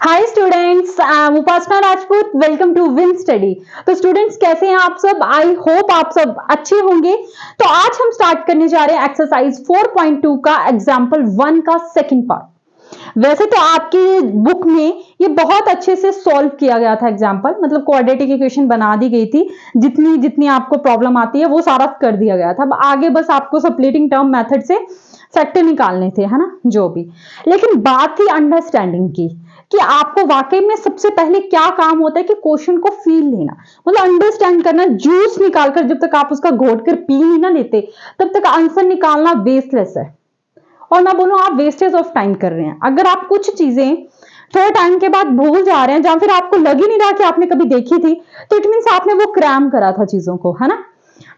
Hi students, I am Upasana Rajput. Welcome to Win Study. तो students कैसे हैं आप सब? आई होप आप सब अच्छे होंगे। तो आज हम स्टार्ट करने जा रहे हैं एक्सरसाइज 4.2 का एग्जाम्पल 1 का सेकंड पार्ट। वैसे तो आपकी बुक में ये बहुत अच्छे से सॉल्व किया गया था एग्जाम्पल, मतलब क्वाड्रेटिक इक्वेशन बना दी गई थी। जितनी जितनी आपको प्रॉब्लम आती है वो सारा कर दिया गया था। अब आगे बस आपको सप्लीटिंग टर्म मेथड से फैक्टर निकालने थे, है ना, जो भी। लेकिन बात थी अंडरस्टैंडिंग की कि आपको वाकई में सबसे पहले क्या काम होता है कि क्वेश्चन को फील लेना, मतलब अंडरस्टैंड करना। जूस निकालकर जब तक आप उसका घोट कर पी नहीं ना लेते तब तक आंसर निकालना वेस्टलेस है। और मैं बोलूं आप वेस्टेज ऑफ टाइम कर रहे हैं। अगर आप कुछ चीजें थोड़े टाइम के बाद भूल जा रहे हैं या फिर आपको लग ही नहीं रहा कि आपने कभी देखी थी, तो इट मीन्स आपने वो क्रैम करा था चीजों को, है ना।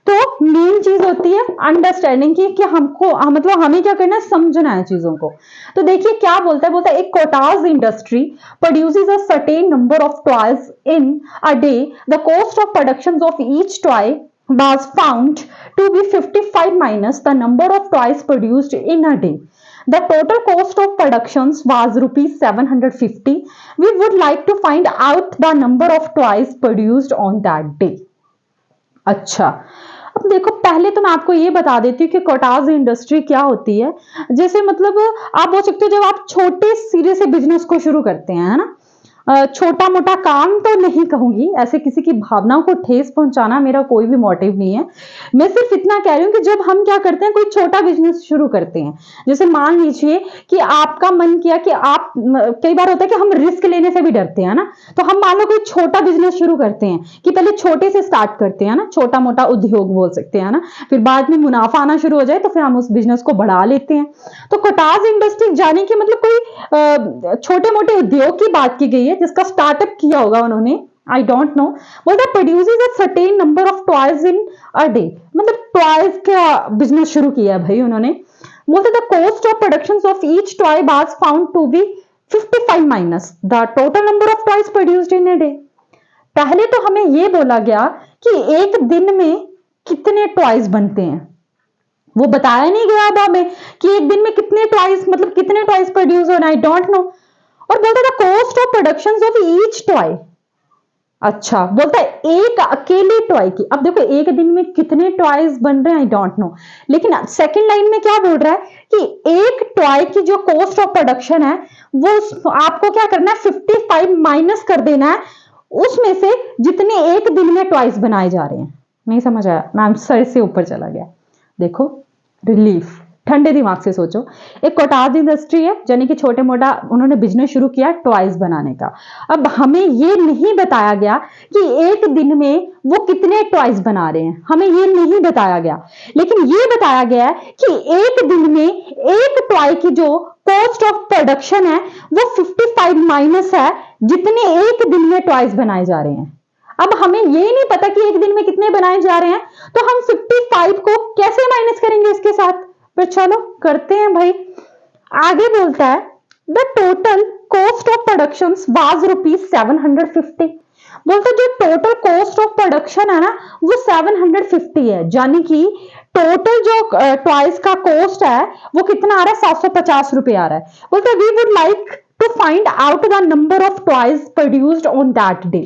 तो मेन चीज होती है अंडरस्टैंडिंग की कि हमको मतलब हमें क्या करना है, समझना है चीजों को। तो देखिए क्या बोलता है एक Kota's industry produces a certain number of toys in a day. The cost of production of each toy was found to be 55 minus the number of toys produced in a day. The total cost of productions was rupees 750. We would like to find out the number of toys produced on that day. अच्छा, अब देखो पहले तो मैं आपको ये बता देती हूँ कि कोटाज इंडस्ट्री क्या होती है। जैसे मतलब आप बोल सकते हो जब आप छोटे सिरे से बिजनेस को शुरू करते हैं, है ना। छोटा मोटा काम तो नहीं कहूंगी, ऐसे किसी की भावनाओं को ठेस पहुंचाना मेरा कोई भी मोटिव नहीं है। मैं सिर्फ इतना कह रही हूँ कि जब हम क्या करते हैं, कोई छोटा बिजनेस शुरू करते हैं, जैसे मान लीजिए कि आपका मन किया कि आप, कई बार होता है कि हम रिस्क लेने से भी डरते हैं ना। तो हम मान लो कोई छोटा बिजनेस शुरू करते हैं कि पहले छोटे से स्टार्ट करते हैं ना, छोटा मोटा उद्योग बोल सकते हैं ना, फिर बाद में मुनाफा आना शुरू हो जाए तो फिर हम उस बिजनेस को बढ़ा लेते हैं। तो कोटाज इंडस्ट्री जाने की मतलब कोई छोटे मोटे उद्योग की बात की गई है जिसका स्टार्टअप किया होगा उन्होंने, आई डोंट नो। बोलता produces a certain number of toys in a day, मतलब टॉयज का बिजनेस शुरू किया है भाई उन्होंने। बोलते the cost of production of each toy was found to be 55 minus the total number of toys produced in a day. पहले तो हमें यह बोला गया कि एक दिन में कितने टॉयज बनते हैं, वो बताया नहीं गया अब हमें कि एक दिन में कितने टॉयज, मतलब कितने टॉयज प्रोड्यूस होना, आई डोंट नो। और बोलता था cost of production of each toy. अच्छा, बोलता है एक अकेले टॉय की। अब देखो एक दिन में कितने टॉयज बन रहे हैं आई डोंट नो, लेकिन सेकंड लाइन में क्या बोल रहा है कि एक टॉय की जो कॉस्ट ऑफ प्रोडक्शन है वो आपको क्या करना है, 55 माइनस कर देना है उसमें से जितने एक दिन में टॉयज बनाए जा रहे हैं। नहीं समझ आया? मैम सर से ऊपर चला गया। देखो रिलीफ, ठंडे दिमाग से सोचो। एक कोटाज इंडस्ट्री है यानी कि छोटे मोटा उन्होंने बिजनेस शुरू किया टॉयज बनाने का। अब हमें ये नहीं बताया गया कि एक दिन में वो कितने टॉयज बना रहे हैं, हमें ये नहीं बताया गया। लेकिन ये बताया गया है कि एक दिन में एक टॉय की जो कॉस्ट ऑफ प्रोडक्शन है वो 55 माइनस है जितने एक दिन में टॉयज बनाए जा रहे हैं। अब हमें ये नहीं पता कि एक दिन में कितने बनाए जा रहे हैं, तो हम 55 को कैसे माइनस करेंगे इसके साथ? पर चलो करते हैं भाई। आगे बोलता है the total cost of production was rupees 750। बोलते जो टोटल कॉस्ट ऑफ प्रोडक्शन है ना वो 750 है, यानी कि टोटल जो टॉयज का कॉस्ट है वो कितना आ रहा है, 750 रुपए आ रहा है। बोलते we would like to find out the number of toys produced on that day.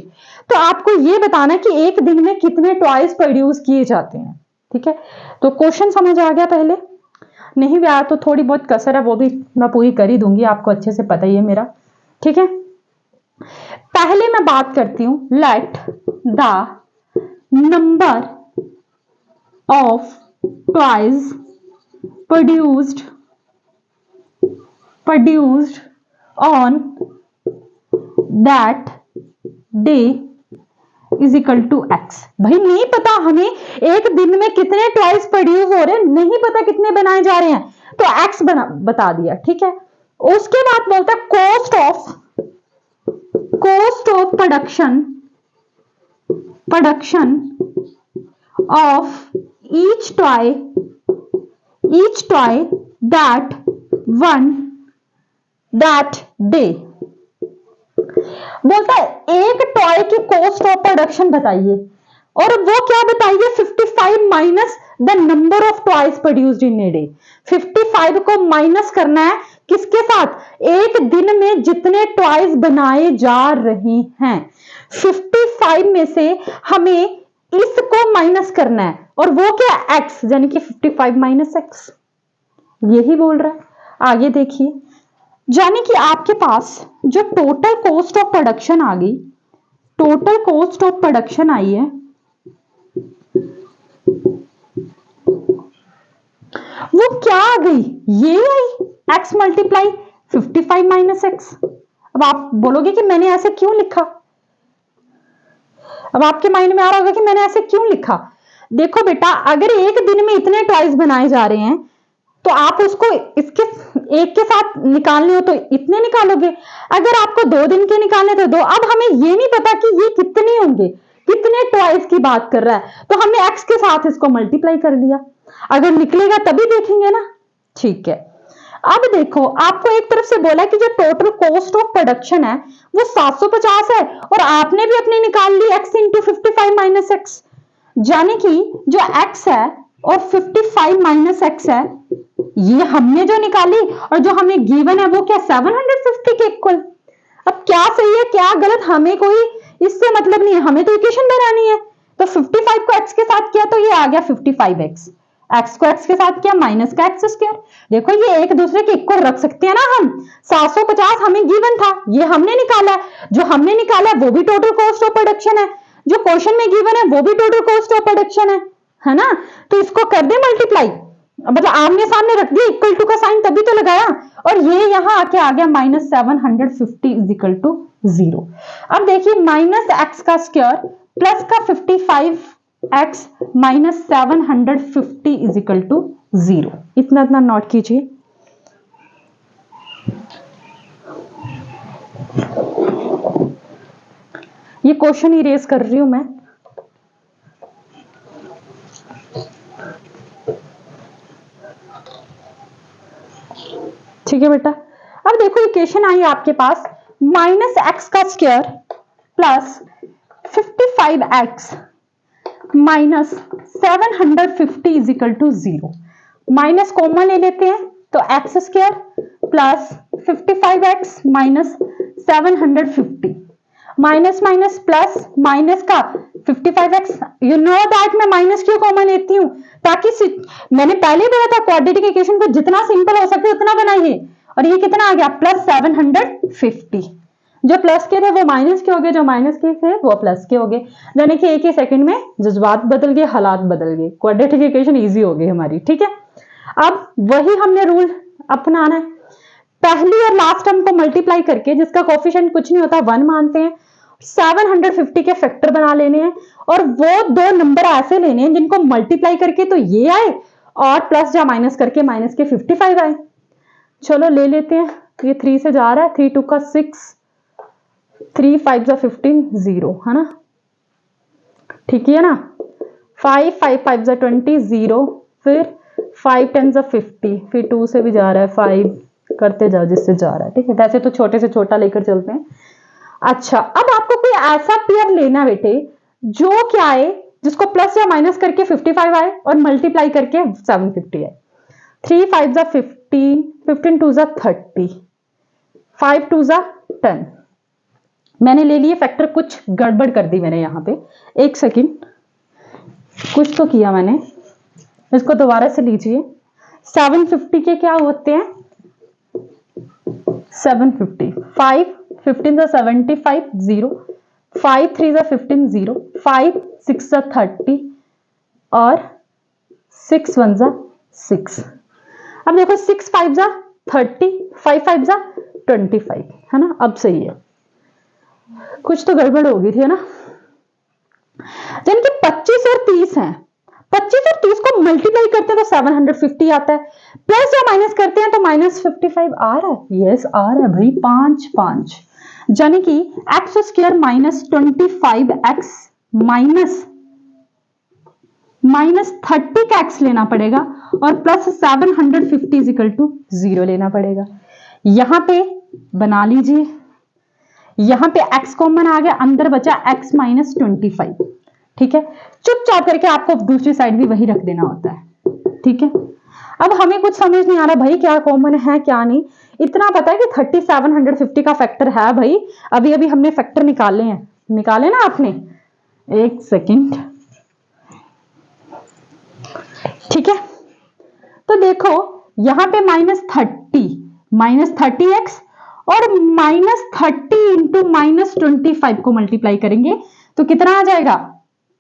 तो आपको ये बताना है कि एक दिन में कितने टॉयज प्रोड्यूस किए जाते हैं। ठीक है, तो क्वेश्चन समझ आ गया? पहले नहीं भी आया तो थोड़ी बहुत कसर है वो भी मैं पूरी कर ही दूंगी, आपको अच्छे से पता ही है मेरा। ठीक है, पहले मैं बात करती हूं let the number of toys produced on that day is equal to x. भाई नहीं पता हमें एक दिन में कितने टॉयज प्रोड्यूस हो रहे हैं, नहीं पता कितने बनाए जा रहे हैं, तो एक्स बता दिया। ठीक है, उसके बाद बोलता है cost of production of each toy that day. बोलता है एक टॉय की कॉस्ट ऑफ प्रोडक्शन बताइए, और वो क्या बताइए, 55 minus the number of toys produced in a day. 55 को माइनस करना है किसके साथ, एक दिन में जितने टॉयज बनाए जा रहे हैं। 55 में से हमें इसको माइनस करना है, और वो क्या, x, यानी कि 55 माइनस एक्स, यही बोल रहा है। आगे देखिए, यानी कि आपके पास जो टोटल कॉस्ट ऑफ प्रोडक्शन आ गई, total cost of production I है, वो क्या आ गई, ये आई x मल्टीप्लाई 55 माइनस एक्स। अब आप बोलोगे कि मैंने ऐसे क्यों लिखा, अब आपके माइंड में आ रहा होगा कि मैंने ऐसे क्यों लिखा। देखो बेटा, अगर एक दिन में इतने टॉयज बनाए जा रहे हैं तो आप उसको इसके एक के साथ निकालने हो तो इतने निकालोगे, अगर आपको 2 दिन के निकालने तो 2। अब हमें ये नहीं पता कि ये कितने होंगे, कितने टॉयज की बात कर रहा है, तो हमने x के साथ इसको मल्टीप्लाई कर दिया, अगर निकलेगा तभी देखेंगे ना। ठीक है, अब देखो, आपको एक तरफ से बोला कि जो टोटल कॉस्ट ऑफ प्रोडक्शन है वो 750 है, और आपने भी अपनी निकाल ली x इंटू 55 माइनस एक्स, यानी कि जो x है और 55 माइनस एक्स है, ये हमने जो निकाली और जो हमें गिवन है वो क्या, 750 के इक्वल। अब क्या सही है क्या गलत हमें कोई इससे मतलब नहीं है, हमें तो इक्वेशन बनानी है। तो 55 को x के साथ किया तो ये आ गया 55x, x को x के साथ किया माइनस का एक्स स्क्वायर। देखो ये एक दूसरे के इक्वल रख सकते हैं ना हम। 750 हमें गिवन था, ये हमने निकाला है, जो हमने निकाला है वो भी टोटल कॉस्ट ऑफ प्रोडक्शन है, जो क्वेश्चन में गिवन है वो भी टोटल कॉस्ट ऑफ प्रोडक्शन है ना। तो इसको कर दे मल्टीप्लाई, मतलब आमने सामने रख दिया, इक्वल टू का साइन तभी तो लगाया, और ये यहां आके आ गया माइनस 750 इज इक्वल टू 0। अब देखिए, माइनस एक्स का स्क्वायर प्लस का 55x minus 750 is equal to 0। इतना इतना नोट कीजिए। ये क्वेश्चन इरेज कर रही हूं मैं। ठीक है बेटा, अब देखो इक्वेशन आई आपके पास, माइनस एक्स का square plus 55x minus 750 is equal to 0। Minus common ले लेते हैं तो x square plus 55x minus 750, minus minus plus, minus का 55x, यू नो दैट मैं माइनस क्यों कॉमन लेती हूँ, ताकि मैंने पहले बोला था क्वाड्रेटिक इक्वेशन को जितना सिंपल हो सके उतना बनाइए। और ये कितना आ गया, प्लस 750, जो प्लस के थे वो माइनस के हो गए, जो माइनस के थे वो प्लस के हो गए, यानी कि एक ही सेकंड में जज्बात बदल गए, हालात बदल गए, क्वाड्रेटिक इक्वेशन इजी हो गई हमारी। ठीक है, अब वही हमने रूल अपनाना है, पहली और लास्ट टर्म को मल्टीप्लाई करके, जिसका कोफिशिएंट कुछ नहीं होता 1 मानते हैं, 750 के फैक्टर बना लेने हैं, और वो 2 नंबर ऐसे लेने हैं जिनको मल्टीप्लाई करके तो ये आए, और प्लस या माइनस करके माइनस के 55 आए। चलो ले लेते हैं, ये 3 से जा रहा है, 3 2 का 6, 3 5 जा 15, 0 है ना, ठीक है ना, 5 5 5 जा 20, 0, फिर 5 10 जा 50, फिर 2 से भी जा रहा है 5, करते जाओ जिससे जा रहा है। ठीक है, वैसे तो छोटे से छोटा लेकर चलते हैं। अच्छा, अब आपको कोई ऐसा पेयर लेना बेटे जो क्या है, जिसको प्लस या माइनस करके 55 आए और मल्टीप्लाई करके 750 आए। 3 5 जा 15, 15 2 जा 30, 5 2 जा 10। मैंने ले लिए फैक्टर, कुछ गड़बड़ कर दी मैंने यहाँ पे, एक सेकंड, कुछ तो किया मैंने, इसको दोबारा से लीजिए। 750 के क्या होते हैं, 750, 5 15 जा 75, 0, 5 3 जा 15, 0, 5 6 जा 30, और 6 1 जा 6। अब देखो 6 5 जा 30, 5 5 जा 25, है ना, अब सही है, कुछ तो गड़बड़ हो गई थी, है ना। यानी कि 25 और 30 हैं, 25 और 30 को मल्टीप्लाई करते हैं तो 750 आता है, प्लस या माइनस करते हैं तो माइनस 55 आ रहा है, यस आ रहा है भाई, 5 5, यानी कि x square minus 25x minus 30 का एक्स लेना पड़ेगा, और प्लस 750 इज इक्वल टू 0 लेना पड़ेगा। यहां पे बना लीजिए, यहां पे x कॉमन आ गया, अंदर बचा x माइनस 25, ठीक है, चुपचाप करके आपको दूसरी साइड भी वही रख देना होता है। ठीक है, अब हमें कुछ समझ नहीं आ रहा भाई क्या कॉमन है क्या नहीं। इतना पता है कि 3750 का फैक्टर है भाई, अभी अभी हमने फैक्टर निकाले हैं, निकाले ना आपने, एक सेकंड। ठीक है, तो देखो यहां पे -30 और -30 इंटू -25 को मल्टीप्लाई करेंगे तो कितना आ जाएगा,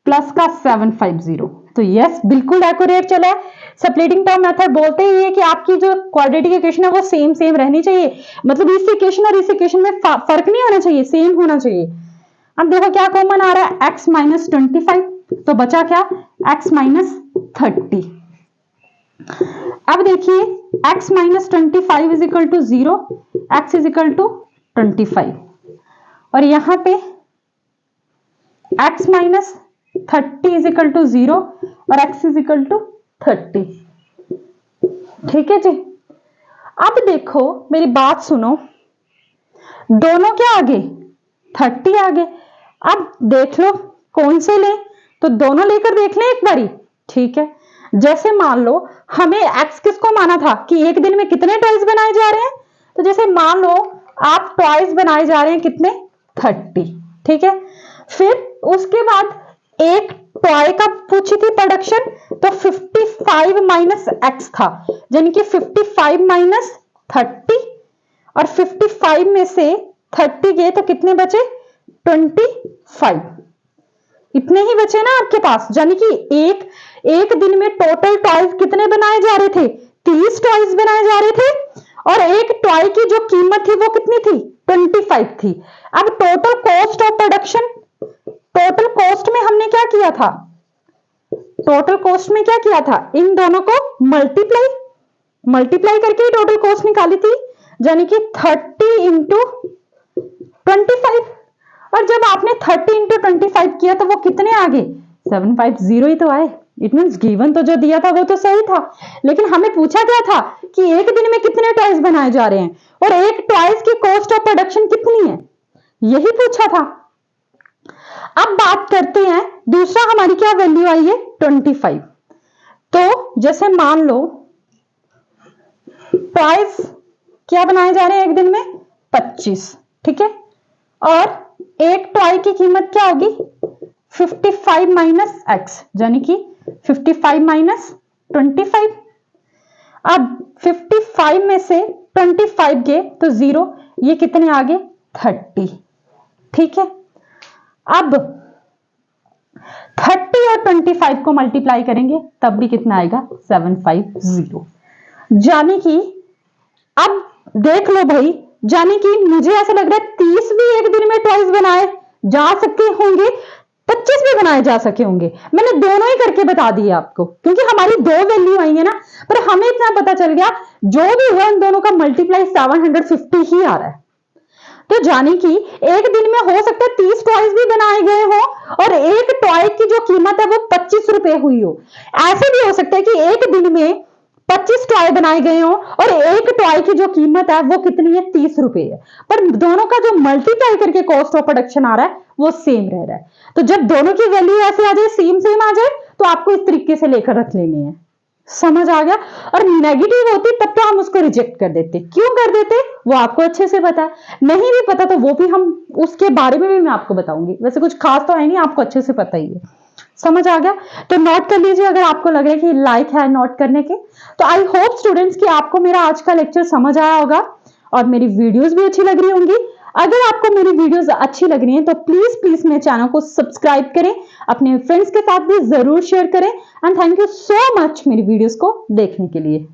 प्लस का 750। तो यस, बिल्कुल एक्यूरेट चला है। सेपरेटिंग टर्म मेथड बोलते ही है कि आपकी जो क्वाड्रेटिक इक्वेशन है वो सेम सेम रहनी चाहिए, मतलब इस इक्वेशन और इस इक्वेशन में फर्क नहीं होना चाहिए, सेम होना चाहिए। अब देखो क्या कॉमन आ रहा है, x -25, तो बचा क्या, x -30। अब देखिए x -25 is equal to 0, x is equal to 25, और यहां पे x -30 इज इक्वल टू 0 और x इज इक्वल टू 30। ठीक है जी, अब देखो मेरी बात सुनो, दोनों क्या आगे, 30 आगे। अब देख लो कौन से लें, तो दोनों लेकर देख लें एक बारी। ठीक है, जैसे मान लो हमें x किसको माना था कि एक दिन में कितने टॉयज बनाए जा रहे हैं, तो जैसे मान लो आप टॉयज बनाए जा रहे हैं कितने, 30। ठीक है, फिर उसके बाद एक टॉय का पूछी थी प्रोडक्शन, तो 55 माइनस एक्स था, यानी कि 55 माइनस 30, और 55 में से 30 गए तो कितने बचे, 25। इतने ही बचे ना आपके पास, यानी कि एक दिन में टोटल टॉयज कितने बनाए जा रहे थे, 30 टॉयज बनाए जा रहे थे, और एक टॉय की जो कीमत थी वो कितनी थी, 25 थी। अब total cost of production, total cost में हमने क्या किया था, टोटल कॉस्ट में क्या किया था, इन दोनों को मल्टीप्लाई करके ही टोटल कॉस्ट निकाली थी, यानी कि 30 इंटू 25। और जब आपने 30 इंटू 25 किया तो वो कितने आ गए, 750 ही तो आए। इट मीन्स गिवन तो जो दिया था वो तो सही था, लेकिन हमें पूछा क्या था कि एक दिन में कितने टॉयज बनाए जा रहे हैं और एक टॉयज की कॉस्ट ऑफ प्रोडक्शन कितनी है, यही पूछा था। अब बात करते हैं दूसरा, हमारी क्या वैल्यू आई है, 25। तो जैसे मान लो टॉयज क्या बनाए जा रहे हैं एक दिन में, 25। ठीक है, और एक टॉय की कीमत क्या होगी, 55 माइनस एक्स, यानी कि 55 माइनस 25। अब 55 में से 25 गए तो 0, ये कितने आगे, 30। ठीक है, अब 30 और 25 को मल्टीप्लाई करेंगे तब भी कितना आएगा, 750। यानी कि अब देख लो भाई, यानी कि मुझे ऐसा लग रहा है 30 भी एक दिन में टॉयज बनाए जा सकते होंगे, 25 भी बनाए जा सके होंगे। मैंने दोनों ही करके बता दिए आपको, क्योंकि हमारी दो वैल्यू आई है ना, पर हमें इतना पता चल गया जो भी हुआ इन दोनों का मल्टीप्लाई 750 ही आ रहा है। तो जाने की एक दिन में हो सकता है 30 टॉयज भी बनाए गए हो और एक टॉय की जो कीमत है वो 25 रुपए हुई हो। ऐसे भी हो सकता है कि एक दिन में 25 टॉय बनाए गए हो और एक टॉय की जो कीमत है वो कितनी है, 30 रुपए है, पर दोनों का जो मल्टीप्लाई करके कॉस्ट ऑफ प्रोडक्शन आ रहा है वो सेम रह रहा है। तो जब दोनों की वैल्यू ऐसे आ जाए, सेम आ जाए, तो आपको इस तरीके से लेकर रख लेनी है। समझ आ गया? और नेगेटिव होती तब तो हम उसको रिजेक्ट कर देते। क्यों कर देते वो आपको अच्छे से पता है, नहीं भी पता तो वो भी हम उसके बारे में भी मैं आपको बताऊंगी। वैसे कुछ खास तो है नहीं, आपको अच्छे से पता ही है। समझ आ गया? तो नोट कर लीजिए अगर आपको लग रहा है कि लाइक है नोट करने के। तो आई होप स्टूडेंट्स कि आपको मेरा आज का लेक्चर समझ आया होगा और मेरी वीडियोस भी अच्छी लग रही होंगी। अगर आपको मेरी वीडियोस अच्छी लग रही हैं तो प्लीज मेरे चैनल को सब्सक्राइब करें, अपने फ्रेंड्स के साथ भी जरूर शेयर करें। And thank you so much मेरी वीडियोस को देखने के लिए।